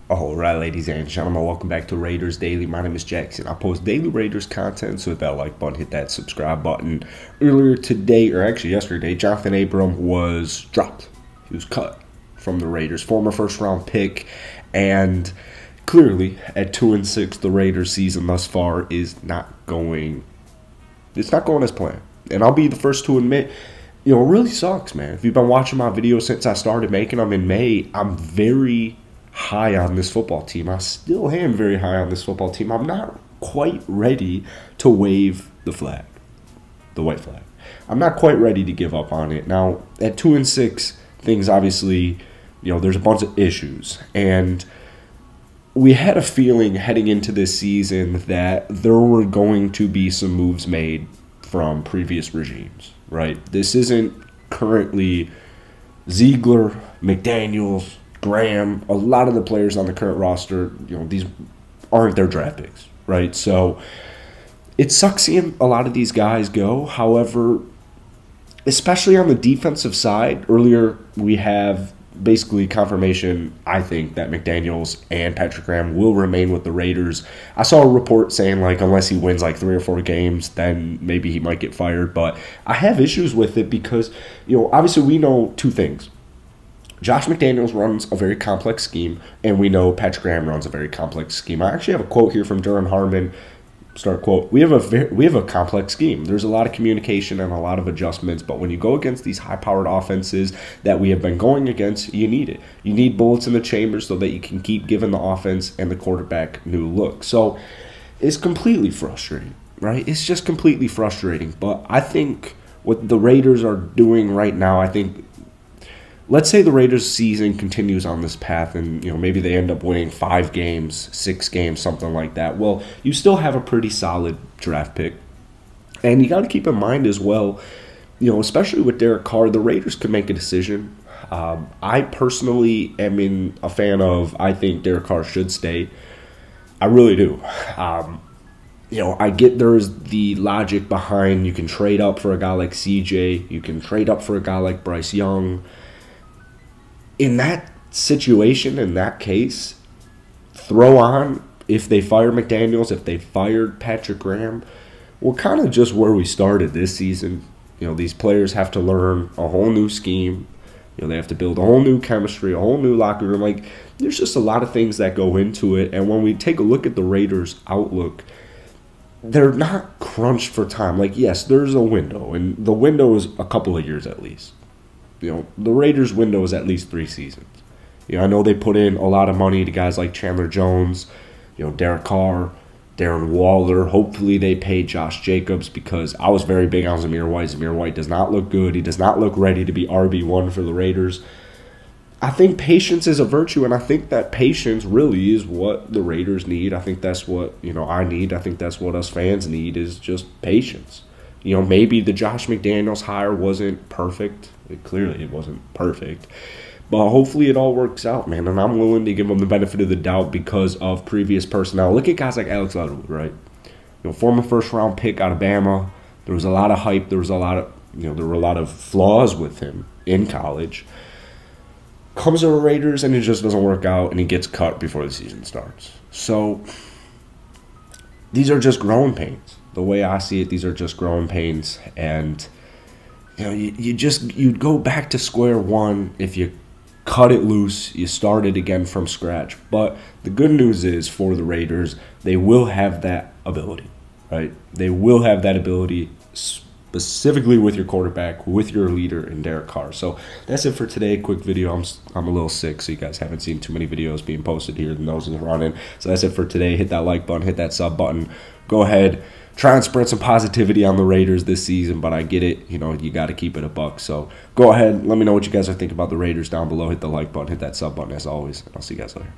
All right, ladies and gentlemen, welcome back to Raiders Daily. My name is Jackson. I post daily Raiders content, so hit that like button, hit that subscribe button. Earlier today, or actually yesterday, Jonathan Abram was dropped. He was cut from the Raiders, former first-round pick, and clearly at 2-6, the Raiders season thus far is not going. It's not going as planned, and I'll be the first to admit, it really sucks, man. If you've been watching my videos since I started making them in May, I'm very high on this football team. I still am very high on this football team. I'm not quite ready to wave the flag, the white flag. I'm not quite ready to give up on it. Now, at 2-6, things obviously, there's a bunch of issues. And we had a feeling heading into this season that there were going to be some moves made from previous regimes, right? This isn't currently Ziegler, McDaniels, Graham, a lot of the players on the current roster, these aren't their draft picks, right? So it sucks seeing a lot of these guys go. However, especially on the defensive side, earlier we have basically confirmation, I think, that McDaniels and Patrick Graham will remain with the Raiders. I saw a report saying, unless he wins 3 or 4 games, then maybe he might get fired. But I have issues with it because, obviously we know two things. Josh McDaniels runs a very complex scheme, and we know Patrick Graham runs a very complex scheme. I actually have a quote here from Duran Harmon. Start quote: We have a complex scheme. There's a lot of communication and a lot of adjustments, but when you go against these high-powered offenses that we have been going against, you need it. You need bullets in the chamber so that you can keep giving the offense and the quarterback new looks. So it's completely frustrating, right? It's just completely frustrating. But I think what the Raiders are doing right now, let's say the Raiders' season continues on this path and, maybe they end up winning 5 games, 6 games, something like that. Well, you still have a pretty solid draft pick. And you got to keep in mind as well, especially with Derek Carr, the Raiders could make a decision. I personally am a fan of, I think Derek Carr should stay. I really do. I get there's the logic behind you can trade up for a guy like CJ. You can trade up for a guy like Bryce Young. In that situation, in that case, throw on, if they fire McDaniels, if they fired Patrick Graham, we're kind of just where we started this season. These players have to learn a whole new scheme. They have to build a whole new chemistry, a whole new locker room. There's just a lot of things that go into it. And when we take a look at the Raiders' outlook, they're not crunched for time. Yes, there's a window, and the window is a couple of years at least. The Raiders' window is at least 3 seasons. I know they put in a lot of money to guys like Chandler Jones, Derek Carr, Darren Waller. Hopefully they pay Josh Jacobs because I was very big on Zamir White. Zamir White does not look good. He does not look ready to be RB1 for the Raiders. I think patience is a virtue, and I think that patience really is what the Raiders need. I think that's what, I need. I think that's what us fans need is just patience. Maybe the Josh McDaniels hire wasn't perfect. Clearly it wasn't perfect. But hopefully it all works out, man. And I'm willing to give them the benefit of the doubt because of previous personnel. Look at guys like Alex Leatherwood, right? Former first-round pick out of Bama. There was a lot of hype. There was a lot of, there were a lot of flaws with him in college. Comes to the Raiders and it just doesn't work out, and he gets cut before the season starts. So these are just growing pains. The way I see it, these are just growing pains, and you'd go back to square one if you cut it loose, you start it again from scratch. But the good news is for the Raiders, they will have that ability, right? They will have that ability specifically with your quarterback, with your leader in Derek Carr. So that's it for today. Quick video. I'm a little sick, so you guys haven't seen too many videos being posted here. The nose is running. So that's it for today. Hit that like button, hit that sub button. Go ahead. Try and spread some positivity on the Raiders this season, but I get it. You got to keep it a buck. So go ahead. Let me know what you guys are thinking about the Raiders down below. Hit the like button, hit that sub button as always, and I'll see you guys later.